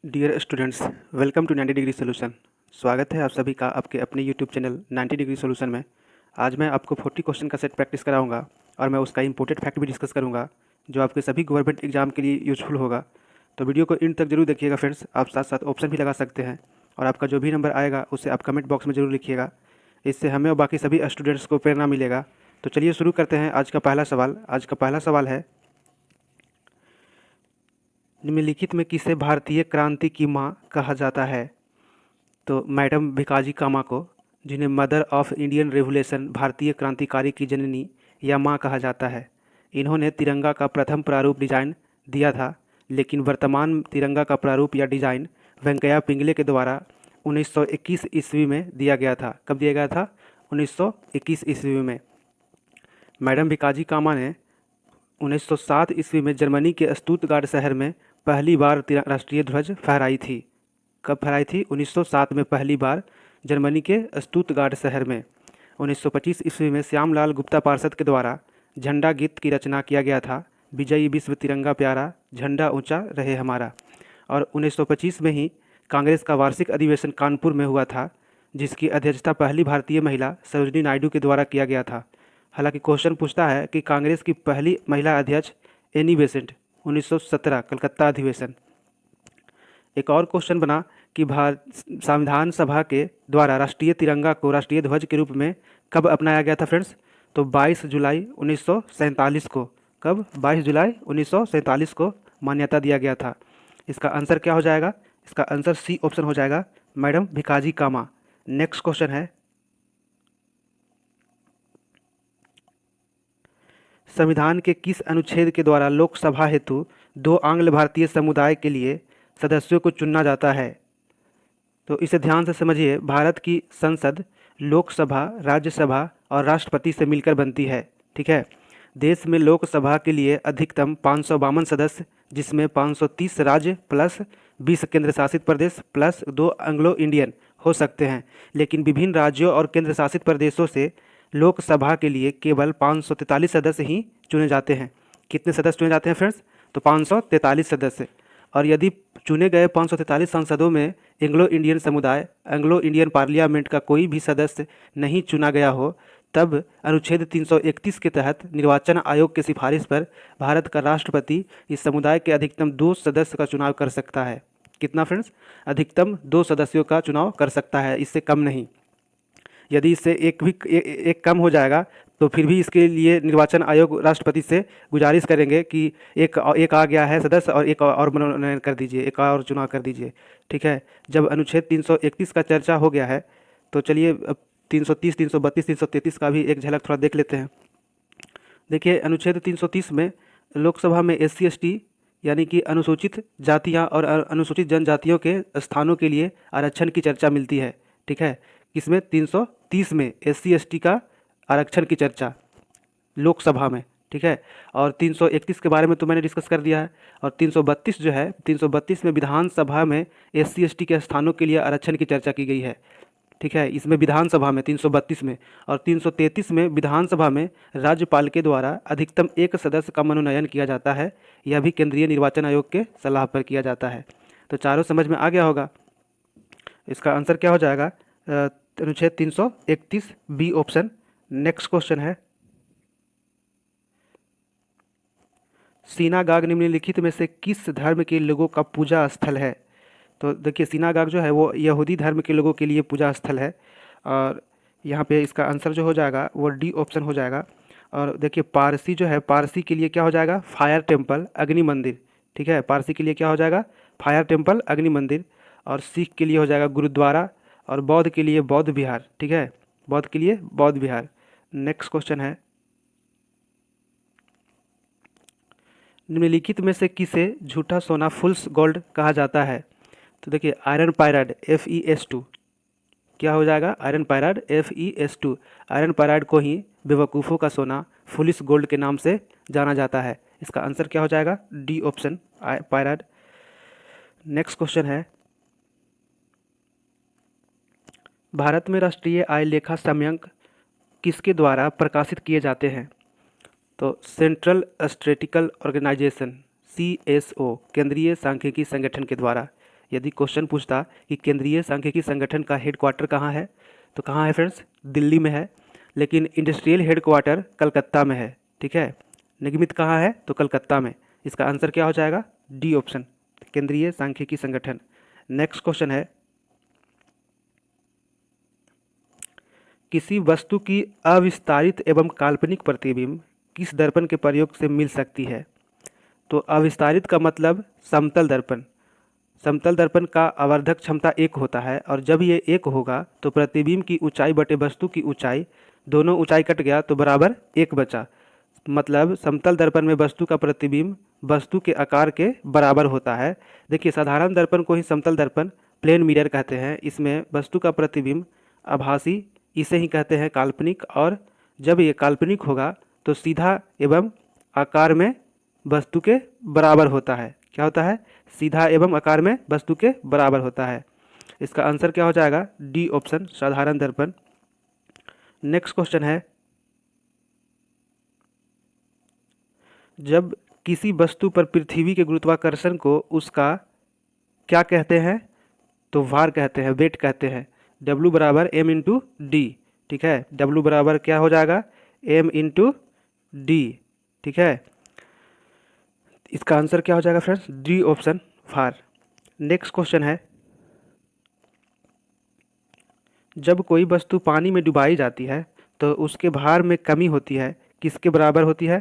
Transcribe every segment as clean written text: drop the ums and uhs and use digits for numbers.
Dear students, welcome to 90 degree solution. स्वागत है आप सभी का आपके अपने यूट्यूब चैनल 90 डिग्री सोल्यूशन में। आज मैं आपको 40 क्वेश्चन का सेट प्रैक्टिस कराऊंगा और मैं उसका इंपॉर्टेंट फैक्ट भी डिस्कस करूंगा जो आपके सभी गवर्नमेंट एग्जाम के लिए यूजफुल होगा। तो वीडियो को इन तक जरूर देखिएगा फ्रेंड्स। आप साथ साथ ऑप्शन भी लगा सकते हैं और आपका जो भी नंबर आएगा उसे आप कमेंट बॉक्स में ज़रूर लिखिएगा। इससे हमें और बाकी सभी स्टूडेंट्स को प्रेरणा मिलेगा। तो चलिए शुरू करते हैं। आज का पहला सवाल है, निम्नलिखित में किसे भारतीय क्रांति की माँ कहा जाता है? तो मैडम भिकाजी कामा को, जिन्हें मदर ऑफ इंडियन रेवोल्यूशन, भारतीय क्रांतिकारी की जननी या माँ कहा जाता है। इन्होंने तिरंगा का प्रथम प्रारूप डिजाइन दिया था, लेकिन वर्तमान तिरंगा का प्रारूप या डिजाइन वेंकैया पिंगले के द्वारा 1921 ईस्वी में दिया गया था। कब दिया गया था? 1921 ईस्वी में। मैडम भिकाजी कामा ने 1907 ईस्वी में जर्मनी के स्टुटगार्ट शहर में पहली बार राष्ट्रीय ध्वज फहराई थी। कब फहराई थी? 1907 में पहली बार जर्मनी के स्टुटगार्ट शहर में। 1925 ईस्वी में श्यामलाल गुप्ता पार्षद के द्वारा झंडा गीत की रचना किया गया था, विजयी विश्व तिरंगा प्यारा, झंडा ऊंचा रहे हमारा। और 1925 में ही कांग्रेस का वार्षिक अधिवेशन कानपुर में हुआ था, जिसकी अध्यक्षता पहली भारतीय महिला सरोजिनी नायडू के द्वारा किया गया था। हालांकि क्वेश्चन पूछता है कि कांग्रेस की पहली महिला अध्यक्ष एनी बेसेंट, 1917 कलकत्ता अधिवेशन। एक और क्वेश्चन बना कि संविधान सभा के द्वारा राष्ट्रीय तिरंगा को राष्ट्रीय ध्वज के रूप में कब अपनाया गया था फ्रेंड्स? तो 22 जुलाई 1947 को। कब? 22 जुलाई 1947 को मान्यता दिया गया था। इसका आंसर क्या हो जाएगा? इसका आंसर सी ऑप्शन हो जाएगा, मैडम भिकाजी कामा। नेक्स्ट क्वेश्चन है, संविधान के किस अनुच्छेद के द्वारा लोकसभा हेतु 2 आंग्ल भारतीय समुदाय के लिए सदस्यों को चुना जाता है? तो इसे ध्यान से समझिए। भारत की संसद लोकसभा, राज्यसभा और राष्ट्रपति से मिलकर बनती है। ठीक है। देश में लोकसभा के लिए अधिकतम 552 सदस्य, जिसमें 530 राज्य प्लस 20 केंद्र शासित प्रदेश प्लस 2 एंग्लो इंडियन हो सकते हैं। लेकिन विभिन्न राज्यों और केंद्र शासित प्रदेशों से लोकसभा के लिए केवल 543 सदस्य ही चुने जाते हैं। कितने सदस्य चुने जाते हैं फ्रेंड्स? तो 543 सदस्य। और यदि चुने गए 543 सांसदों में एंग्लो इंडियन समुदाय, एंग्लो इंडियन पार्लियामेंट का कोई भी सदस्य नहीं चुना गया हो, तब अनुच्छेद 331 के तहत निर्वाचन आयोग की सिफारिश पर भारत का राष्ट्रपति इस समुदाय के अधिकतम 2 सदस्य का चुनाव कर सकता है। कितना फ्रेंड्स? अधिकतम 2 सदस्यों का चुनाव कर सकता है, इससे कम नहीं। यदि इससे एक कम हो जाएगा तो फिर भी इसके लिए निर्वाचन आयोग राष्ट्रपति से गुजारिश करेंगे कि एक आ गया है सदस्य और एक और मनोनयन कर दीजिए, एक और चुनाव कर दीजिए। ठीक है। जब अनुच्छेद 331 का चर्चा हो गया है तो चलिए अब 330, 332, 333 का भी एक झलक थोड़ा देख लेते हैं। देखिए, अनुच्छेद 330 में लोकसभा में SC/ST यानी कि अनुसूचित जातियां और अनुसूचित जनजातियों के स्थानों के लिए आरक्षण की चर्चा मिलती है। ठीक है। किसमें? 330 में SC/ST का आरक्षण की चर्चा लोकसभा में। ठीक है। और 331 के बारे में तो मैंने डिस्कस कर दिया है। और 332 जो है, 332 में विधानसभा में SC/ST के स्थानों के लिए आरक्षण की चर्चा की गई है। ठीक है। इसमें विधानसभा में 332 में, और 333 में विधानसभा में राज्यपाल के द्वारा अधिकतम 1 सदस्य का मनोनयन किया जाता है। यह भी केंद्रीय निर्वाचन आयोग के सलाह पर किया जाता है। तो चारों समझ में आ गया होगा। इसका आंसर क्या हो जाएगा? अनुच्छेद 331 बी ऑप्शन। नेक्स्ट क्वेश्चन है, सिनागाग निम्नलिखित में से किस धर्म के लोगों का पूजा स्थल है? तो देखिए, सिनागाग जो है वो यहूदी धर्म के लोगों के लिए पूजा स्थल है। और यहाँ पे इसका आंसर जो हो जाएगा वो डी ऑप्शन हो जाएगा। और देखिए, पारसी जो है, पारसी के लिए क्या हो जाएगा? फायर टेम्पल, अग्नि मंदिर। ठीक है। पारसी के लिए क्या हो जाएगा? फायर टेम्पल, अग्नि मंदिर। और सिख के लिए हो जाएगा गुरुद्वारा। और बौद्ध के लिए बौद्ध विहार। ठीक है। बौद्ध के लिए बौद्ध विहार। नेक्स्ट क्वेश्चन है, निम्नलिखित में से किसे झूठा सोना फुल्स गोल्ड कहा जाता है? तो देखिए, आयरन पायराइड FeS2 क्या हो जाएगा? Iron pyrite FeS2। Iron pyrite को ही बेवकूफ़ों का सोना, फुलिस गोल्ड के नाम से जाना जाता है। इसका आंसर क्या हो जाएगा? D option, pyrite. Next question है, भारत में राष्ट्रीय आय लेखा समयंक किसके द्वारा प्रकाशित किए जाते हैं? तो सेंट्रल स्टैटिस्टिकल ऑर्गेनाइजेशन CSO, केंद्रीय सांख्यिकी संगठन के द्वारा। यदि क्वेश्चन पूछता कि केंद्रीय सांख्यिकी संगठन का हेडक्वार्टर कहाँ है, तो कहाँ है फ्रेंड्स, दिल्ली में है। लेकिन इंडस्ट्रियल हेडक्वार्टर कलकत्ता में है, ठीक है। निगमित कहाँ है, तो कलकत्ता में। इसका आंसर क्या हो जाएगा, डी ऑप्शन, केंद्रीय सांख्यिकी संगठन। नेक्स्ट क्वेश्चन है, किसी वस्तु की अविस्तारित एवं काल्पनिक प्रतिबिंब किस दर्पण के प्रयोग से मिल सकती है। तो अविस्तारित का मतलब समतल दर्पण। समतल दर्पण का आवर्धक क्षमता 1 होता है, और जब ये 1 होगा तो प्रतिबिंब की ऊंचाई बटे वस्तु की ऊंचाई, दोनों ऊंचाई कट गया तो बराबर 1 बचा। मतलब समतल दर्पण में वस्तु का प्रतिबिंब वस्तु के आकार के बराबर होता है। देखिए, साधारण दर्पण को ही समतल दर्पण प्लेन मिरर कहते हैं। इसमें वस्तु का प्रतिबिंब आभासी, इसे ही कहते हैं काल्पनिक। और जब ये काल्पनिक होगा तो सीधा एवं आकार में वस्तु के बराबर होता है। क्या होता है, सीधा एवं आकार में वस्तु के बराबर होता है। इसका आंसर क्या हो जाएगा, डी ऑप्शन, साधारण दर्पण। नेक्स्ट क्वेश्चन है, जब किसी वस्तु पर पृथ्वी के गुरुत्वाकर्षण को उसका क्या कहते हैं, तो भार कहते हैं, वेट कहते हैं। W बराबर m इंटू डी, ठीक है। W बराबर क्या हो जाएगा, m इंटू डी, ठीक है। इसका आंसर क्या हो जाएगा फ्रेंड्स, डी ऑप्शन, भार। नेक्स्ट क्वेश्चन है, जब कोई वस्तु पानी में डुबाई जाती है तो उसके भार में कमी होती है, किसके बराबर होती है।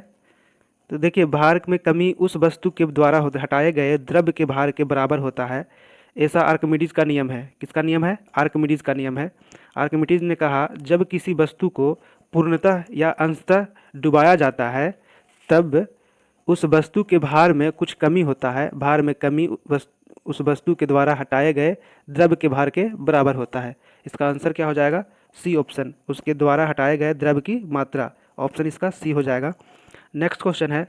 तो देखिए, भार में कमी उस वस्तु के द्वारा हटाए गए द्रव्य के भार के बराबर होता है। ऐसा आर्किमिडीज का नियम है। किसका नियम है, आर्किमिडीज का नियम है। आर्किमिडीज ने कहा, जब किसी वस्तु को पूर्णतः या अंशतः डुबाया जाता है तब उस वस्तु के भार में कुछ कमी होता है। भार में कमी उस वस्तु के द्वारा हटाए गए द्रव्य के भार के बराबर होता है। इसका आंसर क्या हो जाएगा, सी ऑप्शन, उसके द्वारा हटाए गए द्रव्य की मात्रा। ऑप्शन इसका सी हो जाएगा। नेक्स्ट क्वेश्चन है,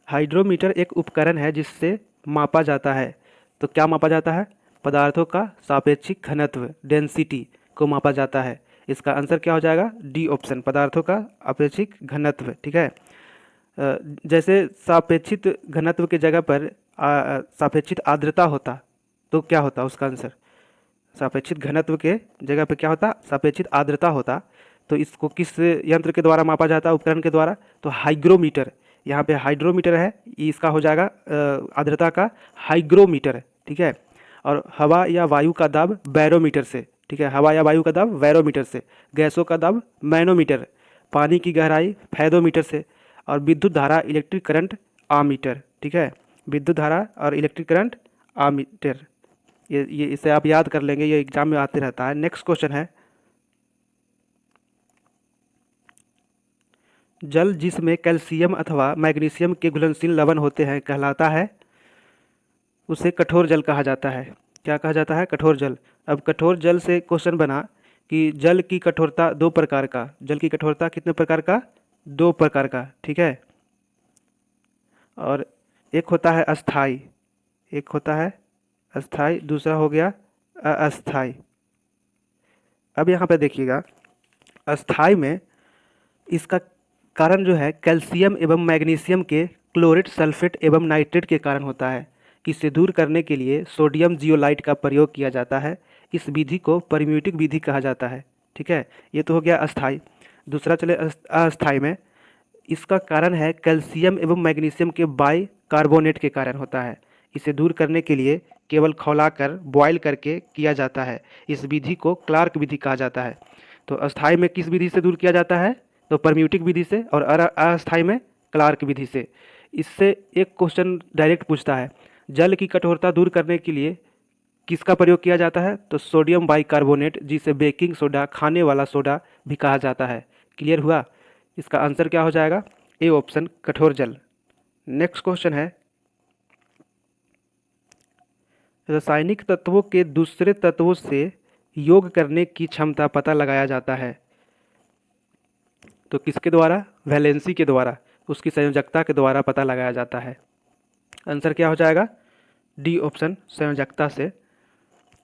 हाइड्रोमीटर एक उपकरण है जिससे मापा जाता है। तो क्या मापा जाता है, पदार्थों का सापेक्षिक घनत्व, डेंसिटी को मापा जाता है। इसका आंसर क्या हो जाएगा, डी ऑप्शन, पदार्थों का अपेक्षिक घनत्व, ठीक है। जैसे सापेक्षित घनत्व के जगह पर सापेक्षित आर्द्रता होता तो क्या होता उसका आंसर, सापेक्षित घनत्व के जगह पर क्या होता, सापेक्षित आर्द्रता होता। तो इसको किस यंत्र के द्वारा मापा जाता है, उपकरण के द्वारा, तो हाइग्रोमीटर। यहाँ पे हाइड्रोमीटर है, इसका हो जाएगा आर्द्रता का हाइग्रोमीटर, ठीक है। और हवा या वायु का दाब बैरोमीटर से, ठीक है, हवा या वायु का दाब बैरोमीटर से। गैसों का दाब मैनोमीटर। पानी की गहराई फैदोमीटर से। और विद्युत धारा इलेक्ट्रिक करंट आमीटर, ठीक है। विद्युत धारा और इलेक्ट्रिक करंट आमीटर, ये इसे आप याद कर लेंगे, ये एग्जाम में आते रहता है। नेक्स्ट क्वेश्चन है, जल जिसमें कैल्शियम अथवा मैग्नीशियम के घुलनशील लवण होते हैं कहलाता है, उसे कठोर जल कहा जाता है। क्या कहा जाता है, कठोर जल। अब कठोर जल से क्वेश्चन बना कि जल की कठोरता 2 प्रकार का, जल की कठोरता कितने प्रकार का, 2 प्रकार का, ठीक है। और एक होता है अस्थाई, एक होता है अस्थाई, दूसरा हो गया अस्थाई। अब यहाँ पे देखिएगा, अस्थाई में इसका कारण जो है कैल्शियम एवं मैग्नीशियम के क्लोरेट, सल्फेट एवं नाइट्रेट के कारण होता है। इसे दूर करने के लिए सोडियम जियोलाइट का प्रयोग किया जाता है। इस विधि को परम्यूटिक विधि कहा जाता है, ठीक है। ये तो हो गया अस्थाई। दूसरा चले अस्थाई में, इसका कारण है कैल्शियम एवं मैग्नीशियम के बाई कार्बोनेट के कारण होता है। इसे दूर करने के लिए केवल खौलाकर बॉयल करके किया जाता है। इस विधि को क्लार्क विधि कहा जाता है। तो अस्थाई में किस विधि से दूर किया जाता है, तो परम्यूटिक विधि से, और अस्थाई में क्लार्क विधि से। इससे एक क्वेश्चन डायरेक्ट पूछता है, जल की कठोरता दूर करने के लिए किसका प्रयोग किया जाता है, तो सोडियम बाइकार्बोनेट, जिसे बेकिंग सोडा, खाने वाला सोडा भी कहा जाता है। क्लियर हुआ। इसका आंसर क्या हो जाएगा, ए ऑप्शन, कठोर जल। नेक्स्ट क्वेश्चन है, रासायनिक तत्वों के दूसरे तत्वों से योग करने की क्षमता पता लगाया जाता है। तो किसके द्वारा, वैलेंसी के द्वारा, उसकी संयोजकता के द्वारा पता लगाया जाता है। आंसर क्या हो जाएगा, डी ऑप्शन, संयोजकता से।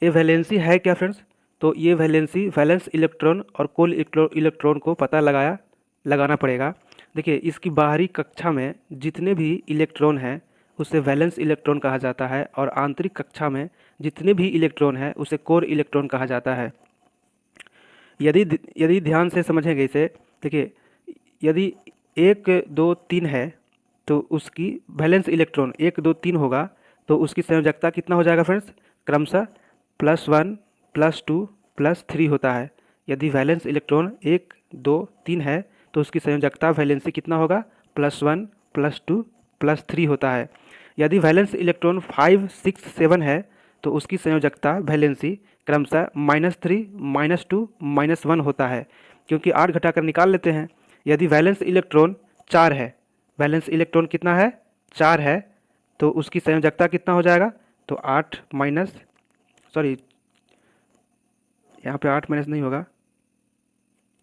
ये वैलेंसी है क्या फ्रेंड्स, तो ये वैलेंसी वैलेंस इलेक्ट्रॉन और कुल इलेक्ट्रॉन को पता लगाना पड़ेगा। देखिए, इसकी बाहरी कक्षा में जितने भी इलेक्ट्रॉन हैं उसे वैलेंस इलेक्ट्रॉन कहा जाता है, और आंतरिक कक्षा में जितने भी इलेक्ट्रॉन हैं उसे कोर इलेक्ट्रॉन कहा जाता है। यदि यदि ध्यान से समझेंगे इसे, देखिए यदि 1 2 3 है तो उसकी वैलेंस इलेक्ट्रॉन 1 2 3 होगा, तो उसकी संयोजकता कितना हो जाएगा फ्रेंड्स, क्रमशः +1 +2 +3 होता है। यदि वैलेंस इलेक्ट्रॉन 1 2 3 है तो उसकी संयोजकता वैलेंसी कितना होगा, +1 +2 +3 होता है। यदि वैलेंस इलेक्ट्रॉन 5 6 7 है तो उसकी संयोजकता वैलेंसी क्रमशः -3 -2 -1 होता है, क्योंकि 8 घटाकर निकाल लेते हैं। यदि वैलेंस इलेक्ट्रॉन 4 है, वैलेंस इलेक्ट्रॉन कितना है, 4 है, तो उसकी संयोजकता कितना हो जाएगा, तो 8 माइनस, सॉरी यहाँ पे 8 माइनस नहीं होगा,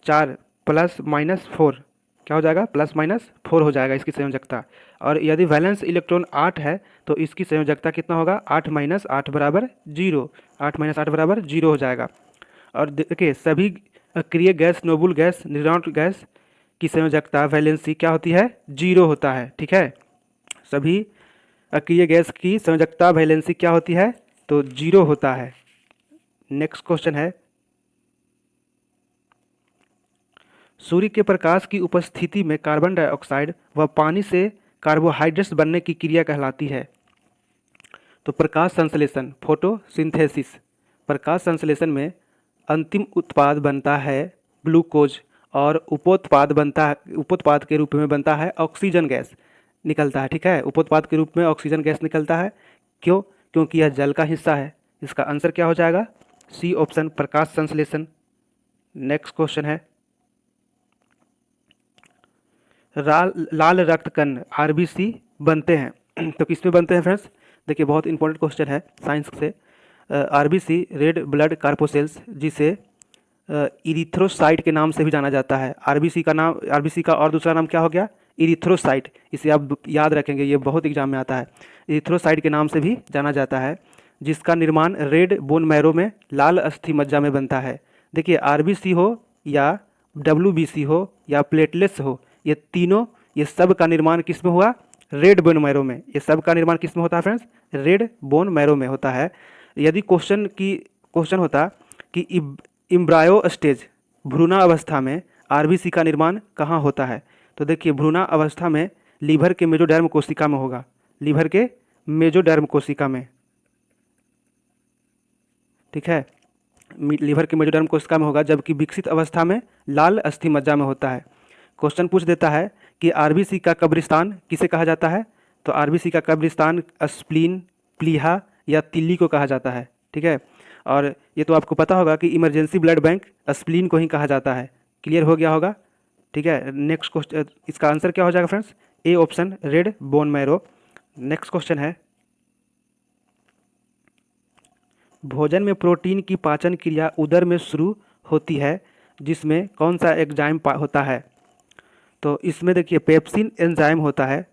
4 +-4 क्या हो जाएगा, +-4 हो जाएगा इसकी संयोजकता। और यदि वैलेंस इलेक्ट्रॉन 8 है तो इसकी संयोजकता कितना होगा, 8 - 8 बराबर 0, 8 - 8 बराबर 0 हो जाएगा। और देखिए सभी अक्रिय गैस, नोबल गैस, निर्जौन गैस की संयोजकता वैलेंसी क्या होती है, 0 होता है। ठीक है, सभी अक्रिय गैस की संयोजकता वैलेंसी क्या होती है, तो 0 होता है। नेक्स्ट क्वेश्चन है, सूर्य के प्रकाश की उपस्थिति में कार्बन डाइऑक्साइड व पानी से कार्बोहाइड्रेट्स बनने की क्रिया कहलाती है। तो प्रकाश संश्लेषण, फोटोसिंथेसिस, प्रकाश संश्लेषण में अंतिम उत्पाद बनता है ग्लूकोज, और उपोत्पाद के रूप में बनता है ऑक्सीजन गैस निकलता है। ठीक है, उपोत्पाद के रूप में ऑक्सीजन गैस निकलता है। क्यों, क्योंकि यह जल का हिस्सा है। इसका आंसर क्या हो जाएगा, सी ऑप्शन, प्रकाश संश्लेषण। नेक्स्ट क्वेश्चन है, लाल रक्त कण आरबीसी बनते हैं तो किस में बनते हैं फ्रेंड्स, देखिए बहुत इंपॉर्टेंट क्वेश्चन है साइंस से। आरबीसी रेड ब्लड कार्पोसेल्स, जिसे इरिथ्रोसाइट के नाम से भी जाना जाता है। आरबीसी का और दूसरा नाम क्या हो गया, इरिथ्रोसाइट। इसे आप याद रखेंगे, ये बहुत एग्जाम में आता है। इरिथ्रोसाइट के नाम से भी जाना जाता है, जिसका निर्माण रेड बोन मैरो में, लाल अस्थि मज्जा में बनता है। देखिए आरबीसी हो या डब्ल्यूबीसी हो या प्लेटलेट्स हो, ये तीनों, ये सब का निर्माण किस में हुआ, रेड बोन मैरो में। ये सब का निर्माण किस में होता है फ्रेंड्स, रेड बोन मैरो में होता है। यदि क्वेश्चन होता कि इम्ब्रायो स्टेज, भ्रूणा अवस्था में आरबीसी का निर्माण कहाँ होता है, तो देखिए भ्रूणा अवस्था में लीवर के मेजोडर्म कोशिका में होगा, लीवर के मेजोडर्म कोशिका में। ठीक है, लीवर के मेजोडर्म कोशिका में होगा, जबकि विकसित अवस्था में लाल अस्थि मज्जा में होता है। क्वेश्चन पूछ देता है कि आरबीसी का कब्रिस्तान किसे कहा जाता है, तो आरबीसी का कब्रिस्तान स्प्लीन, प्लीहा या तिल्ली को कहा जाता है। ठीक है, और ये तो आपको पता होगा कि इमरजेंसी ब्लड बैंक स्प्लीन को ही कहा जाता है। क्लियर हो गया होगा। ठीक है, नेक्स्ट क्वेश्चन, इसका आंसर क्या हो जाएगा friends, A option, red bone marrow. Next question है, भोजन में प्रोटीन की पाचन क्रिया उदर में शुरू होती है, जिसमें कौन सा एंजाइम होता है, तो इसमें देखिए पेप्सिन एंजाइम होता है।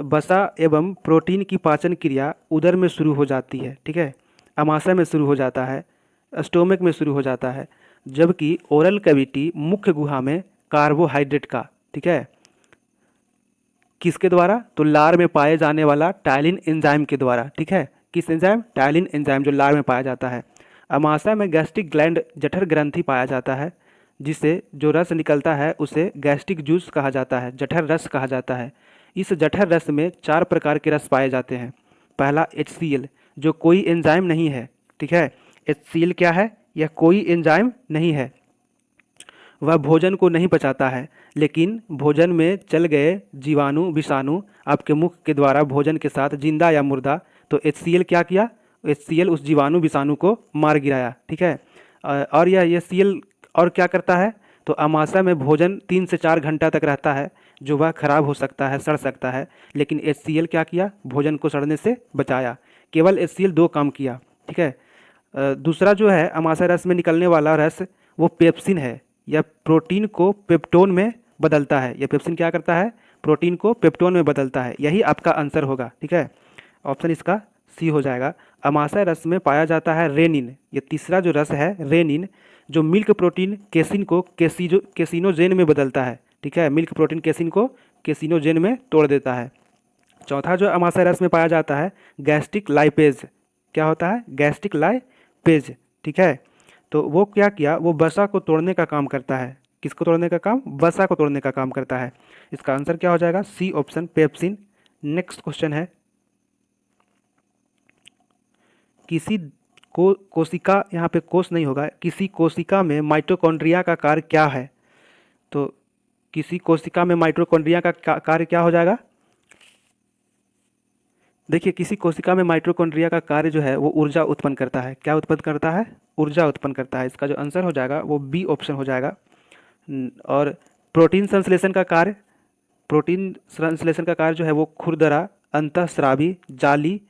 वसा एवं प्रोटीन की पाचन क्रिया उदर में शुरू हो जाती है। ठीक है, अमाशय में शुरू हो जाता है, स्टोमक में शुरू हो जाता है, जबकि ओरल कैविटी, मुख्य गुहा में कार्बोहाइड्रेट का, ठीक है, किसके द्वारा, तो लार में पाए जाने वाला टाइलिन एंजाइम के द्वारा। ठीक है, किस एंजाइम, टाइलिन एंजाइम, जो लार में पाया जाता है। अमाशय में गैस्ट्रिक ग्लैंड, जठर ग्रंथि पाया जाता है, जिससे जो रस निकलता है उसे गैस्ट्रिक जूस कहा जाता है, जठर रस कहा जाता है। इस जठर रस में 4 प्रकार के रस पाए जाते हैं। पहला HCl, जो कोई एंजाइम नहीं है। ठीक है, HCl क्या है, यह कोई एंजाइम नहीं है, वह भोजन को नहीं पचाता है, लेकिन भोजन में चल गए जीवाणु, विषाणु आपके मुख के द्वारा भोजन के साथ जिंदा या मुर्दा, तो HCl क्या किया, HCl उस जीवाणु विषाणु को मार गिराया। ठीक है, और यह HCl और क्या करता है, तो अमाशय में भोजन 3 से 4 घंटा तक रहता है, जो वह खराब हो सकता है, सड़ सकता है, लेकिन HCl क्या किया, भोजन को सड़ने से बचाया। केवल HCl 2 काम किया। ठीक है, दूसरा जो है अमाशय रस में निकलने वाला रस, वो पेप्सिन है। यह प्रोटीन को पेप्टोन में बदलता है। यह पेप्सिन क्या करता है, प्रोटीन को पेप्टोन में बदलता है। यही आपका आंसर होगा। ठीक है, ऑप्शन इसका सी हो जाएगा। अमाशय रस में पाया जाता है रेनिन, ये तीसरा जो रस है रेनिन, जो मिल्क प्रोटीन केसिन को केसिनोजेन में बदलता है। ठीक है, मिल्क प्रोटीन केसिन को केसिनोजेन में तोड़ देता है। चौथा जो अमाशय रस में पाया जाता है गैस्ट्रिक लाइपेज, क्या होता है? गैस्ट्रिक लाइपेज, ठीक है। तो वो क्या किया, वो वसा को तोड़ने का काम करता है। किसको तोड़ने का काम? वसा को तोड़ने का काम करता है। इसका आंसर क्या हो जाएगा? C option, pepsin. Next question है, किसी को कोशिका, यहाँ पे कोष नहीं होगा, किसी कोशिका में माइटोकॉन्ड्रिया का कार्य क्या है? तो किसी कोशिका में माइटोकॉन्ड्रिया का कार्य क्या हो जाएगा? देखिए, किसी कोशिका में माइटोकॉन्ड्रिया का कार्य जो है वो ऊर्जा उत्पन्न करता है। क्या उत्पन्न करता है? ऊर्जा उत्पन्न करता है। इसका जो आंसर हो जाएगा वो बी ऑप्शन हो जाएगा। और प्रोटीन संश्लेषण का कार्य, प्रोटीन संश्लेषण का कार्य जो है वो खुरदरा, अंतःस्रावी, जाली,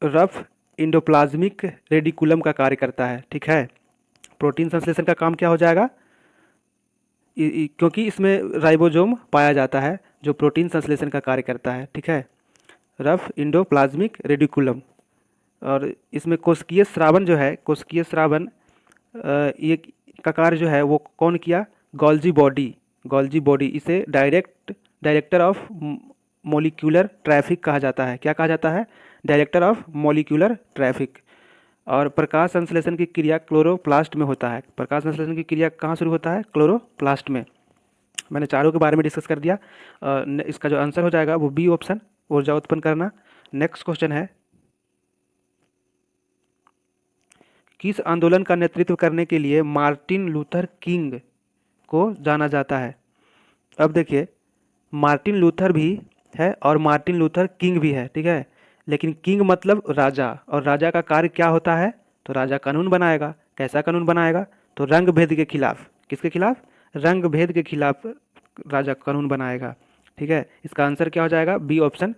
रफ इंडोप्लाज्मिक रेडिकुलम का कार्य करता है, ठीक है। प्रोटीन संश्लेषण का काम क्या हो जाएगा? क्योंकि इसमें राइबोसोम पाया जाता है जो प्रोटीन संश्लेषण का कार्य करता है, ठीक है। Rough endoplasmic reticulum. और इसमें कोशिकीय स्रावन जो है, कोशिकीय स्रावन ये का कार्य जो है वो कौन किया? Golgi body, Golgi body. इसे डायरेक्टर ऑफ मॉलिक्यूलर ट्रैफिक कहा जाता है। क्या कहा जाता है? Director of molecular traffic. और प्रकाश संश्लेषण की क्रिया क्लोरोप्लास्ट में होता है। प्रकाश संश्लेषण की क्रिया कहाँ शुरू होता है? क्लोरोप्लास्ट में। मैंने चारों के बारे में डिस्कस कर दिया। इसका जो आंसर हो जाएगा वो बी ऑप्शन, ऊर्जा उत्पन्न करना। नेक्स्ट क्वेश्चन है, किस आंदोलन का नेतृत्व करने के लिए मार्टिन लूथर किंग को जाना जाता है? अब देखिए, मार्टिन लूथर भी है और मार्टिन लूथर किंग भी है, ठीक है। लेकिन किंग मतलब राजा, और राजा का कार्य क्या होता है? तो राजा कानून बनाएगा। कैसा कानून बनाएगा? तो रंग भेद के खिलाफ। किसके खिलाफ? रंग भेद के खिलाफ राजा कानून बनाएगा, ठीक है। इसका आंसर क्या हो जाएगा? B option.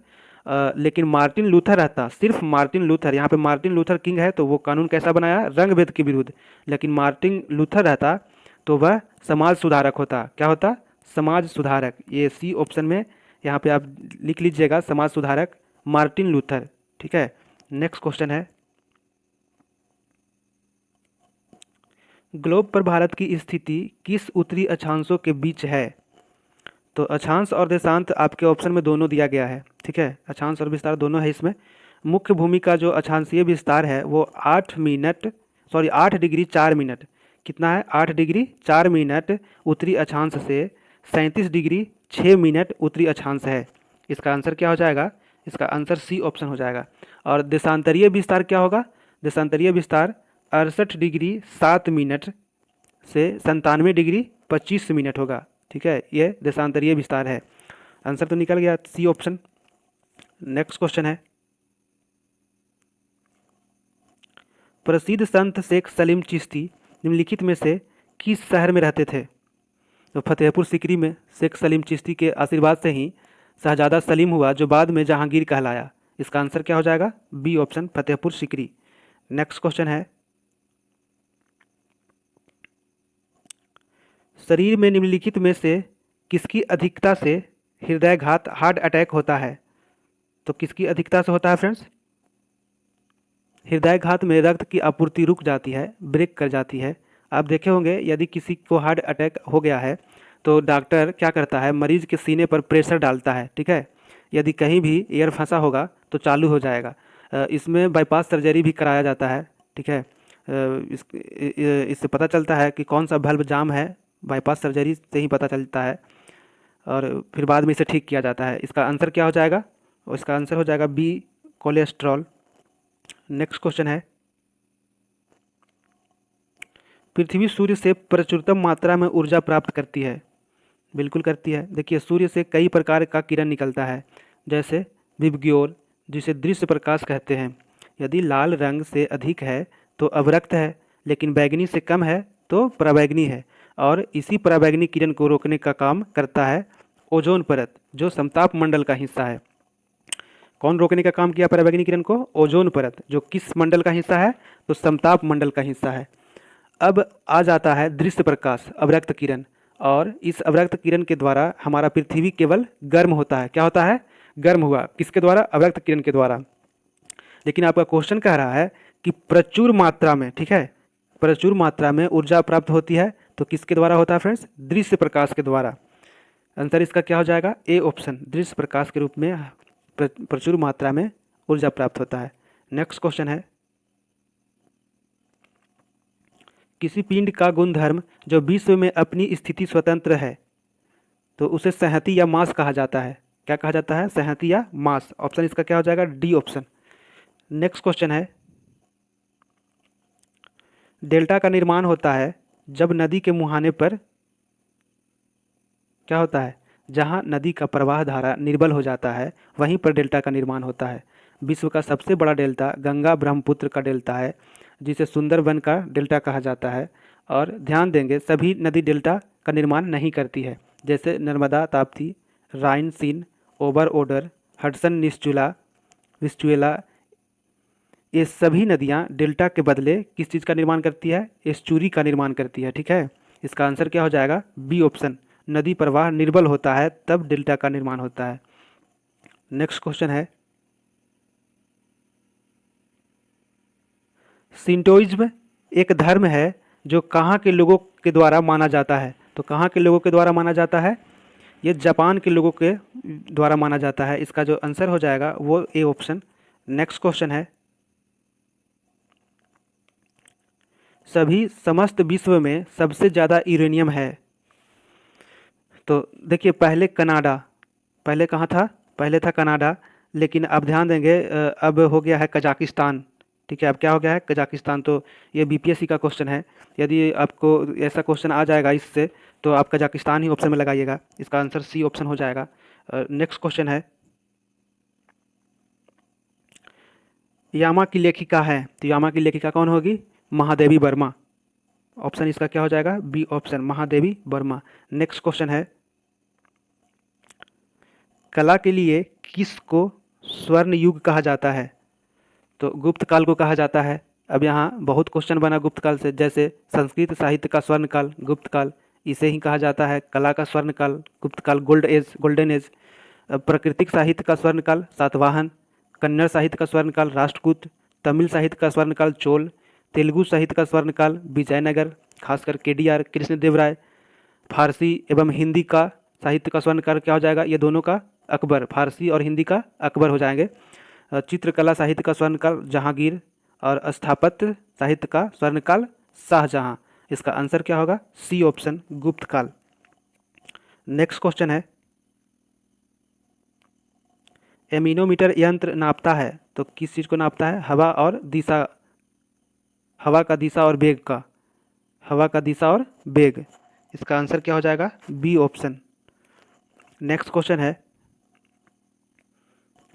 लेकिन मार्टिन लूथर रहता, सिर्फ मार्टिन लूथर, यहाँ पे मार्टिन लूथर किंग है तो वो कानून कैसा बनाया? रंग भेद के विरुद्ध। लेकिन मार्टिन लूथर रहता तो वह समाज सुधारक होता। क्या होता? समाज सुधारक। ये सी ऑप्शन में यहाँ पे आप लिख लीजिएगा, समाज सुधारक मार्टिन लूथर, ठीक है। नेक्स्ट क्वेश्चन है, ग्लोब पर भारत की स्थिति किस उत्तरी अक्षांशों के बीच है? तो अक्षांश और देशांत आपके ऑप्शन में दोनों दिया गया है, ठीक है। अक्षांश और विस्तार दोनों है इसमें। मुख्य भूमि का जो अक्षांशीय विस्तार है वो 8 डिग्री 4 मिनट, कितना है? 8 डिग्री 4 मिनट उत्तरी अक्षांश से 37 डिग्री 6 मिनट उत्तरी अक्षांश है। इसका आंसर क्या हो जाएगा? इसका आंसर सी ऑप्शन हो जाएगा। और देशांतरीय विस्तार क्या होगा? देशांतरीय विस्तार 68 डिग्री 7 मिनट से 97 डिग्री 25 मिनट होगा, ठीक है। ये देशांतरीय विस्तार है। आंसर तो निकल गया, सी ऑप्शन। नेक्स्ट क्वेश्चन है, प्रसिद्ध संत शेख सलीम चिश्ती निम्नलिखित में से किस शहर में रहते थे? तो फतेहपुर सीकरी में शेख सलीम चिश्ती के आशीर्वाद से ही शहजादा सलीम हुआ जो बाद में जहांगीर कहलाया। इसका आंसर क्या हो जाएगा? B option, Fatehpur Sikri. Next question है, शरीर में निम्नलिखित में से किसकी अधिकता से हृदयघात हार्ट अटैक होता है? तो किसकी अधिकता से होता है फ्रेंड्स? हृदयघात में रक्त की आपूर्ति रुक जाती है, ब्रेक कर जाती है। आप देखे होंगे यदि किसी को हार्ट अटैक हो गया है तो डॉक्टर क्या करता है? मरीज के सीने पर प्रेशर डालता है, ठीक है। यदि कहीं भी एयर फंसा होगा तो चालू हो जाएगा। इसमें बाईपास सर्जरी भी कराया जाता है, ठीक है। इससे पता चलता है कि कौन सा बल्ब जाम है, बाईपास सर्जरी से ही पता चलता है और फिर बाद में इसे ठीक किया जाता है। इसका आंसर क्या हो जाएगा? इसका आंसर हो जाएगा बी, कोलेस्ट्रॉल। नेक्स्ट क्वेश्चन है, पृथ्वी सूर्य से प्रचुरतम मात्रा में ऊर्जा प्राप्त करती है? बिल्कुल करती है। देखिए, सूर्य से कई प्रकार का किरण निकलता है, जैसे विबग्योर, जिसे दृश्य प्रकाश कहते हैं। यदि लाल रंग से अधिक है तो अवरक्त है, लेकिन बैगनी से कम है तो पराबैंगनी है। और इसी पराबैंगनी किरण को रोकने का काम करता है ओजोन परत, जो समताप मंडल का हिस्सा है। कौन रोकने का काम किया पराबैंगनी किरण को? ओजोन परत, जो किस मंडल का हिस्सा है? तो समताप मंडल का हिस्सा है। अब आ जाता है दृश्य प्रकाश, अवरक्त किरण। और इस अवरक्त किरण के द्वारा हमारा पृथ्वी केवल गर्म होता है। क्या होता है? गर्म हुआ। किसके द्वारा? अवरक्त किरण के द्वारा। लेकिन आपका क्वेश्चन कह रहा है कि प्रचुर मात्रा में, ठीक है, प्रचुर मात्रा में ऊर्जा प्राप्त होती है, तो किसके द्वारा होता है फ्रेंड्स? दृश्य प्रकाश के द्वारा। आंसर इसका क्या हो जाएगा? ए ऑप्शन, दृश्य प्रकाश के रूप में प्रचुर मात्रा में ऊर्जा प्राप्त होता है। नेक्स्ट क्वेश्चन है, किसी पिंड का गुणधर्म जो विश्व में अपनी स्थिति स्वतंत्र है तो उसे संहति या मास कहा जाता है। क्या कहा जाता है? संहति या मास। ऑप्शन इसका क्या हो जाएगा? D option. नेक्स्ट क्वेश्चन है, डेल्टा का निर्माण होता है जब नदी के मुहाने पर क्या होता है? जहाँ नदी का प्रवाह धारा निर्बल हो जाता है वहीं पर डेल्टा का निर्माण होता है। विश्व का सबसे बड़ा डेल्टा गंगा ब्रह्मपुत्र का डेल्टा है जिसे सुंदरबन का डेल्टा कहा जाता है। और ध्यान देंगे सभी नदी डेल्टा का निर्माण नहीं करती है, जैसे नर्मदा ताप्ती, राइन सीन, ओबर ओडर, हडसन विस्चुएला, ये सभी नदियाँ डेल्टा के बदले किस चीज़ का निर्माण करती है? एस्चुरी का निर्माण करती है। ठीक है, इसका आंसर क्या हो जाएगा? बी ऑप्शन, नदी प्रवाह निर्बल होता है तब डेल्टा का निर्माण होता है। नेक्स्ट क्वेश्चन है, सिंटोइज्म एक धर्म है जो कहाँ के लोगों के द्वारा माना जाता है? तो कहाँ के लोगों के द्वारा माना जाता है? ये जापान के लोगों के द्वारा माना जाता है। इसका जो आंसर हो जाएगा वो ए ऑप्शन। नेक्स्ट क्वेश्चन है, सभी समस्त विश्व में सबसे ज़्यादा यूरेनियम है। तो देखिए पहले कहाँ था? पहले था कनाडा, लेकिन अब ध्यान देंगे अब हो गया है कजाकिस्तान। ठीक है, अब क्या हो गया है? कजाकिस्तान। तो ये बीपीएससी का क्वेश्चन है, यदि आपको ऐसा क्वेश्चन आ जाएगा इससे तो आप कजाकिस्तान ही ऑप्शन में लगाइएगा। इसका आंसर सी ऑप्शन हो जाएगा। नेक्स्ट क्वेश्चन है, यामा की लेखिका है, तो यामा की लेखिका कौन होगी? महादेवी वर्मा। ऑप्शन इसका क्या हो जाएगा? B option, Mahadevi Verma. Next question है, कला के लिए किसको स्वर्ण युग कहा जाता है? तो गुप्त काल को कहा जाता है। अब यहाँ बहुत क्वेश्चन बना गुप्त काल से, जैसे संस्कृत साहित्य का स्वर्ण काल गुप्त काल, इसे ही कहा जाता है। कला का स्वर्ण काल गुप्त काल, गोल्डन एज। प्राकृतिक साहित्य का स्वर्ण काल सातवाहन, कन्नड़ साहित्य का स्वर्ण काल राष्ट्रकूट, तमिल साहित्य का स्वर्ण काल चोल, तेलुगु साहित्य का स्वर्ण काल विजयनगर खासकर केडीआर कृष्णदेव राय, फारसी एवं हिंदी का साहित्य का स्वर्ण काल क्या हो जाएगा? ये दोनों का अकबर, फारसी और हिंदी का अकबर हो जाएंगे। चित्रकला साहित्य का स्वर्ण काल जहांगीर, और स्थापत्य साहित्य का स्वर्ण काल शाहजहां। इसका आंसर क्या होगा? सी ऑप्शन, गुप्त काल। नेक्स्ट क्वेश्चन है, एमिनोमीटर यंत्र नापता है तो किस चीज़ को नापता है? हवा का दिशा और वेग का, हवा का दिशा और वेग। इसका आंसर क्या हो जाएगा? B option. नेक्स्ट क्वेश्चन है,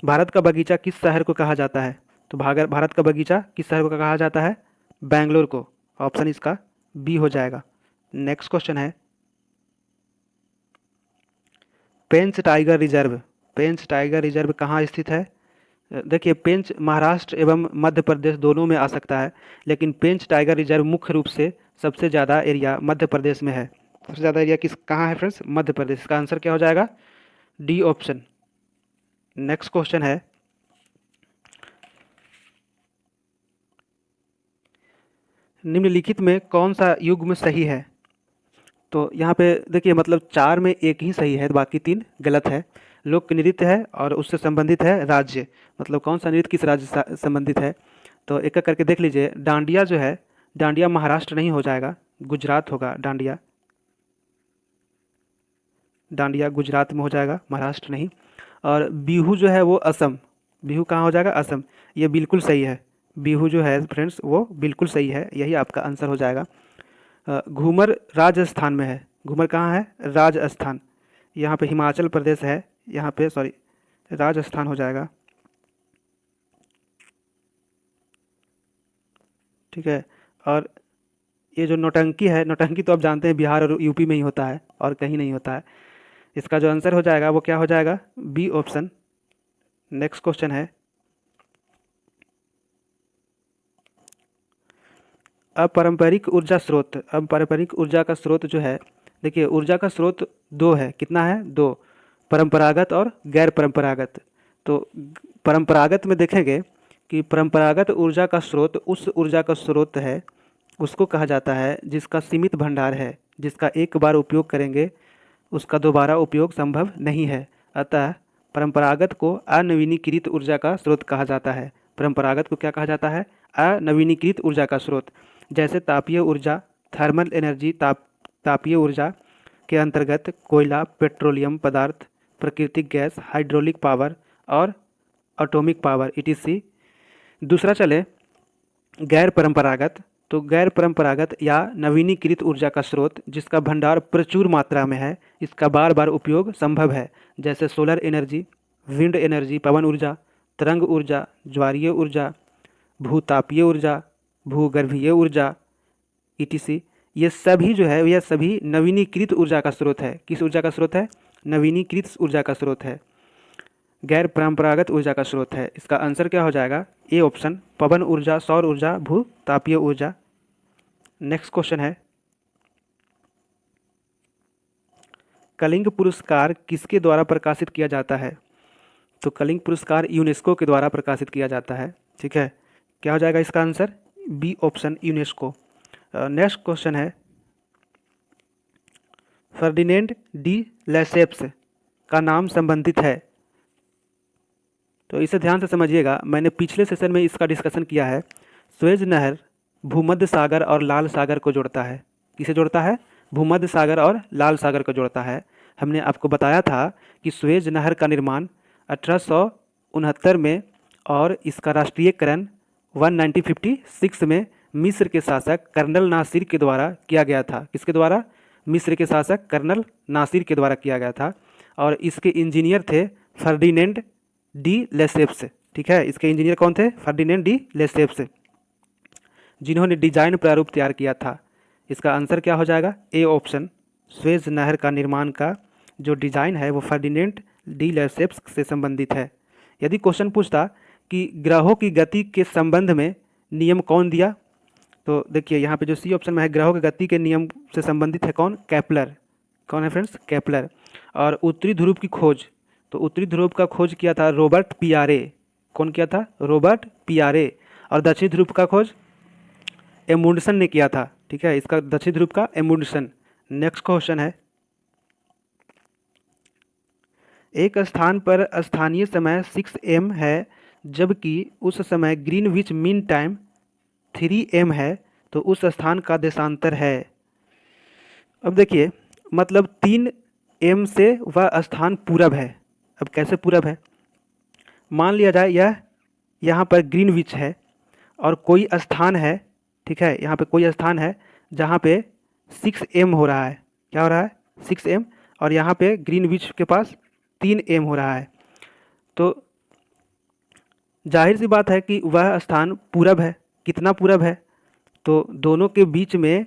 भारत का बगीचा किस शहर को कहा जाता है? तो भारत का बगीचा किस शहर को कहा जाता है? बेंगलोर को। ऑप्शन इसका बी हो जाएगा। नेक्स्ट क्वेश्चन है, पेंच टाइगर रिजर्व कहाँ स्थित है? देखिए पेंच महाराष्ट्र एवं मध्य प्रदेश दोनों में आ सकता है, लेकिन पेंच टाइगर रिजर्व मुख्य रूप से सबसे ज़्यादा एरिया मध्य प्रदेश में है। सबसे ज़्यादा एरिया कहाँ है फ्रेंड्स? मध्य प्रदेश। इसका आंसर क्या हो जाएगा? D option. नेक्स्ट क्वेश्चन है, निम्नलिखित में कौन सा युग्म सही है? तो यहाँ पे देखिए मतलब 4 में एक ही सही है, बाकी 3 गलत है। लोक नृत्य है और उससे संबंधित है राज्य, मतलब कौन सा नृत्य किस राज्य से संबंधित है? तो एक एक करके देख लीजिए। डांडिया जो है, डांडिया महाराष्ट्र नहीं हो जाएगा, गुजरात होगा। डांडिया गुजरात में हो जाएगा, महाराष्ट्र नहीं। और बिहू जो है वो असम, बिहू कहाँ हो जाएगा? असम। ये बिल्कुल सही है, बिहू जो है फ्रेंड्स वो बिल्कुल सही है, यही आपका आंसर हो जाएगा। घूमर राजस्थान में है। घूमर कहाँ है? राजस्थान। यहाँ पे हिमाचल प्रदेश है, यहाँ पे सॉरी राजस्थान हो जाएगा। ठीक है, और ये जो नौटंकी है, नौटंकी तो आप जानते हैं बिहार और यूपी में ही होता है और कहीं नहीं होता है। इसका जो आंसर हो जाएगा वो क्या हो जाएगा? B option. नेक्स्ट क्वेश्चन है, अपारंपरिक ऊर्जा का स्रोत जो है, देखिए ऊर्जा का स्रोत 2 है। कितना है? 2। परंपरागत और गैर परंपरागत। तो परंपरागत में देखेंगे कि परंपरागत ऊर्जा का स्रोत उस ऊर्जा का स्रोत है, उसको कहा जाता है जिसका सीमित भंडार है, जिसका एक बार उपयोग करेंगे उसका दोबारा उपयोग संभव नहीं है। अतः परंपरागत को अनवीनीकृत ऊर्जा का स्रोत कहा जाता है। परंपरागत को क्या कहा जाता है? अनवीनीकृत ऊर्जा का स्रोत। जैसे तापीय ऊर्जा, थर्मल एनर्जी, तापीय ऊर्जा के अंतर्गत कोयला, पेट्रोलियम पदार्थ, प्राकृतिक गैस, हाइड्रोलिक पावर और एटॉमिक पावर etc। दूसरा चले गैर परंपरागत। तो गैर परंपरागत या नवीनीकृत ऊर्जा का स्रोत जिसका भंडार प्रचुर मात्रा में है, इसका बार बार उपयोग संभव है। जैसे सोलर एनर्जी, विंड एनर्जी पवन ऊर्जा, तरंग ऊर्जा, ज्वारीय ऊर्जा, भूतापीय ऊर्जा, भूगर्भीय ऊर्जा etc। ये सभी जो है यह सभी नवीनीकृत ऊर्जा का स्रोत है। किस ऊर्जा का स्रोत है? नवीनीकृत ऊर्जा का स्रोत है, गैर परंपरागत ऊर्जा का स्रोत है। इसका आंसर क्या हो जाएगा? ए ऑप्शन, पवन ऊर्जा, सौर ऊर्जा, भूतापीय ऊर्जा। नेक्स्ट क्वेश्चन है, कलिंग पुरस्कार किसके द्वारा प्रकाशित किया जाता है? तो कलिंग पुरस्कार यूनेस्को के द्वारा प्रकाशित किया जाता है। ठीक है, क्या हो जाएगा इसका answer? B option, UNESCO. Next question है, फर्डिनेंड डी लेसेप्स का नाम संबंधित है। तो इसे ध्यान से समझिएगा, मैंने पिछले सेशन में इसका डिस्कशन किया है। स्वेज नहर भूमध्य सागर और लाल सागर को जोड़ता है। किसे जोड़ता है? भूमध्य सागर और लाल सागर को जोड़ता है। हमने आपको बताया था कि स्वेज नहर का निर्माण 1869 में और इसका राष्ट्रीयकरण 1956 में मिस्र के शासक कर्नल नासिर के द्वारा किया गया था। किसके द्वारा? मिस्र के शासक कर्नल नासिर के द्वारा किया गया था। और इसके इंजीनियर थे फर्डिनेंड डी लेसेप्स। ठीक है, इसके इंजीनियर कौन थे? फर्डिनेंड डी लेसेप्स, जिन्होंने डिजाइन प्रारूप तैयार किया था। इसका आंसर क्या हो जाएगा? ए ऑप्शन, स्वेज नहर का निर्माण का जो डिजाइन है वो फर्डिनेंड डी लेसेप्स से संबंधित है। यदि क्वेश्चन पूछता कि ग्रहों की गति के संबंध में नियम कौन दिया, तो देखिए यहाँ पे जो सी ऑप्शन में है, ग्रहों की गति के नियम से संबंधित है कौन? केपलर। कौन है फ्रेंड्स? केपलर। और उत्तरी ध्रुव की खोज, तो उत्तरी ध्रुव का खोज किया था रॉबर्ट पियारे। कौन किया था? रॉबर्ट पियारे। और दक्षिण ध्रुव का खोज एमुंडसन ने किया था। ठीक है, इसका दक्षिण ध्रुव का एमुंडसन। नेक्स्ट क्वेश्चन है, एक स्थान पर स्थानीय समय 6 AM है जबकि उस समय ग्रीनविच मीन टाइम 3 AM है, तो उस स्थान का देशांतर है। अब देखिए, मतलब 3 AM से वह स्थान पूरब है। अब कैसे पूरब है? मान लिया जाए यह यहाँ पर ग्रीनविच है और कोई स्थान है, ठीक है, यहाँ पे कोई स्थान है जहाँ पे 6 AM हो रहा है। क्या हो रहा है? 6 AM। और यहाँ पे ग्रीनविच के पास 3 AM हो रहा है। तो जाहिर सी बात है कि वह स्थान पूरब है। कितना पूरब है? तो दोनों के बीच में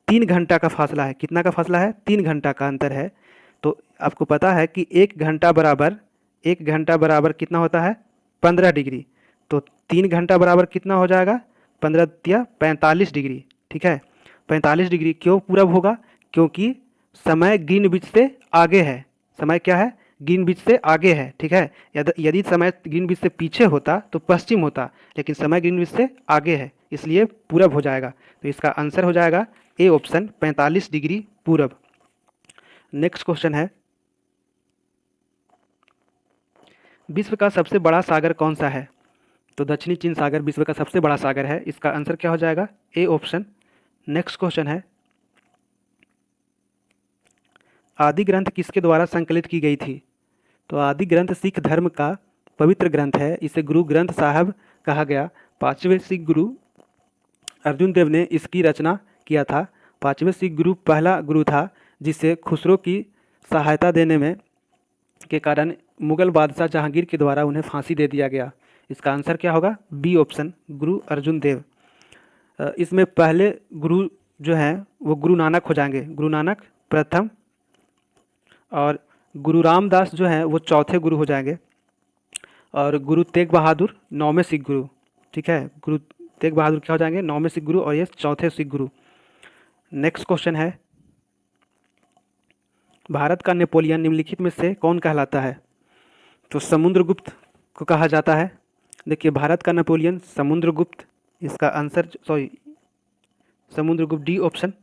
3 घंटा का फासला है। कितना का फासला है? 3 घंटा का अंतर है। तो आपको पता है कि 1 घंटा बराबर कितना होता है? 15 डिग्री। तो 3 घंटा बराबर कितना हो जाएगा? 15 या 45 डिग्री। ठीक है, 45 डिग्री क्यों पूरब होगा? क्योंकि समय ग्रीनविच से आगे है। समय क्या है? ग्रीनविच से आगे है। ठीक है, यदि समय ग्रीनविच से पीछे होता तो पश्चिम होता, लेकिन समय ग्रीनविच से आगे है, इसलिए पूरब हो जाएगा। तो इसका आंसर हो जाएगा ए ऑप्शन, 45 डिग्री पूरब। नेक्स्ट क्वेश्चन है, विश्व का सबसे बड़ा सागर कौन सा है? तो दक्षिणी चीन सागर विश्व का सबसे बड़ा सागर है। इसका आंसर क्या हो जाएगा? A option. नेक्स्ट क्वेश्चन है, आदि ग्रंथ किसके द्वारा संकलित की गई थी? तो आदि ग्रंथ सिख धर्म का पवित्र ग्रंथ है। इसे गुरु ग्रंथ साहब कहा गया। 5वें सिख गुरु अर्जुन देव ने इसकी रचना किया था। 5वें सिख गुरु पहला गुरु था जिसे खुसरो की सहायता देने में के कारण मुगल बादशाह जहांगीर के द्वारा उन्हें फांसी दे दिया गया। इसका आंसर क्या होगा? बी ऑप्शन, गुरु अर्जुन देव। इसमें पहले गुरु जो हैं वो गुरु नानक हो जाएंगे। गुरु नानक प्रथम, और गुरु रामदास जो हैं वो चौथे गुरु हो जाएंगे, और गुरु तेग बहादुर 9वें सिख गुरु। ठीक है, गुरु तेग बहादुर क्या हो जाएंगे? 9वें सिख गुरु, और ये चौथे सिख गुरु। नेक्स्ट क्वेश्चन है, भारत का नेपोलियन निम्नलिखित में से कौन कहलाता है? तो समुद्रगुप्त को कहा जाता है। देखिए, भारत का नेपोलियन समुद्रगुप्त। इसका आंसर समुद्रगुप्त, डी ऑप्शन।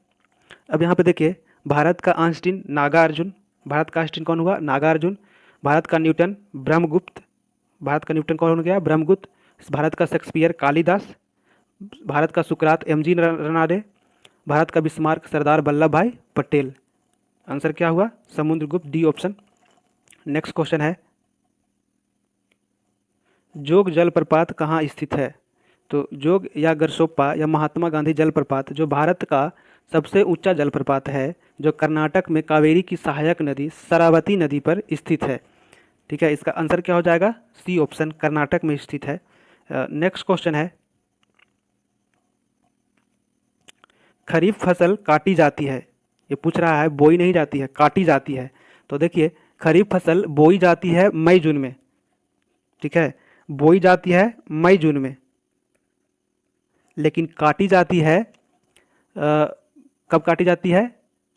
अब यहाँ पे देखिए, भारत का आइंस्टीन नागार्जुन। भारत का आइंस्टीन कौन हुआ? नागार्जुन। भारत का न्यूटन ब्रह्मगुप्त। भारत का न्यूटन कौन हो गया? ब्रह्मगुप्त। भारत का शेक्सपियर कालिदास। भारत का सुकरात एमजी रनाडे। भारत का बिस्मार्क सरदार वल्लभ भाई पटेल। आंसर क्या हुआ? Samudragupta, D option. Next question है, जोग जलप्रपात कहाँ स्थित है? तो जोग या गरसोप्पा या महात्मा गांधी जलप्रपात जो भारत का सबसे ऊंचा जलप्रपात है, जो कर्नाटक में कावेरी की सहायक नदी शरावती नदी पर स्थित है। ठीक है, इसका आंसर क्या हो जाएगा? सी ऑप्शन, कर्नाटक में स्थित है। नेक्स्ट क्वेश्चन है, खरीफ फसल काटी जाती है, ये पूछ रहा है, बोई नहीं जाती है, काटी जाती है। तो देखिए, खरीफ फसल बोई जाती है मई जून में। ठीक है, बोई जाती है मई जून में, लेकिन काटी जाती है कब काटी जाती है?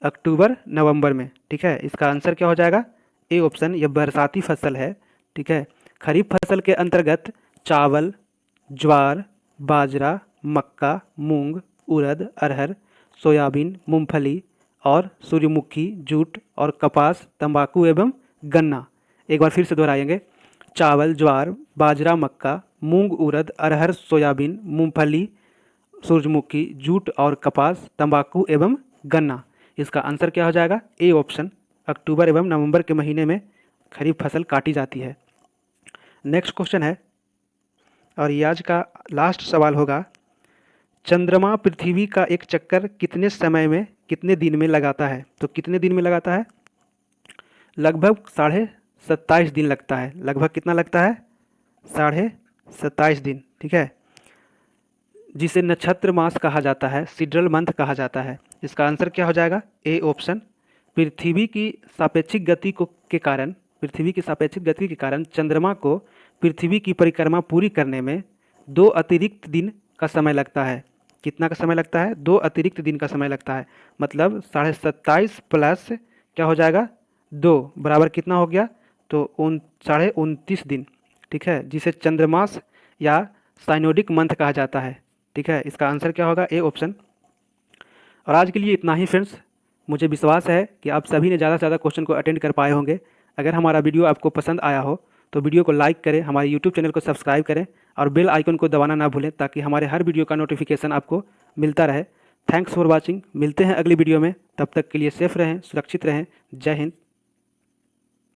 अक्टूबर नवंबर में। ठीक है, इसका आंसर क्या हो जाएगा? ए ऑप्शन, यह बरसाती फसल है। ठीक है, खरीफ फसल के अंतर्गत चावल, ज्वार, बाजरा, मक्का, मूंग, उड़द, अरहर, सोयाबीन, मूंगफली और सूर्यमुखी, जूट और कपास, तंबाकू एवं गन्ना। एक बार फिर से दोहराएंगे, चावल, ज्वार, बाजरा, मक्का, मूंग, उड़द, अरहर, सोयाबीन, मूंगफली, सूरजमुखी, जूट और कपास, तंबाकू एवं गन्ना। इसका आंसर क्या हो जाएगा? ए ऑप्शन, अक्टूबर एवं नवंबर के महीने में खरीफ फसल काटी जाती है। नेक्स्ट क्वेश्चन है, और ये आज का लास्ट सवाल होगा, चंद्रमा पृथ्वी का एक चक्कर कितने समय में, कितने दिन में लगाता है? तो कितने दिन में लगाता है? लगभग 27.5 दिन लगता है। लगभग कितना लगता है? 27.5 दिन। ठीक है, जिसे नक्षत्र मास कहा जाता है, सिड्रल मंथ कहा जाता है। इसका आंसर क्या हो जाएगा? ए ऑप्शन, पृथ्वी की सापेक्षिक गति को के कारण, पृथ्वी की सापेक्षिक गति के कारण चंद्रमा को पृथ्वी की परिक्रमा पूरी करने में 2 अतिरिक्त दिन का समय लगता है। कितना का समय लगता है? 2 अतिरिक्त दिन का समय लगता है। मतलब 27.5 प्लस क्या हो जाएगा? 2 बराबर कितना हो गया? तो 29.5 दिन। ठीक है, जिसे चंद्रमास या साइनोडिक मंथ कहा जाता है। ठीक है, इसका आंसर क्या होगा? A option. और आज के लिए इतना ही फ्रेंड्स। मुझे विश्वास है कि आप सभी ने ज़्यादा से ज़्यादा क्वेश्चन को अटेंड कर पाए होंगे। अगर हमारा वीडियो आपको पसंद आया हो तो वीडियो को लाइक करें, हमारे यूट्यूब चैनल को सब्सक्राइब करें और बेल आइकन को दबाना ना भूलें, ताकि हमारे हर वीडियो का नोटिफिकेशन आपको मिलता रहे। Thanks for watching. मिलते हैं अगली वीडियो में, तब तक के लिए सेफ रहें, सुरक्षित रहें। जय हिंद।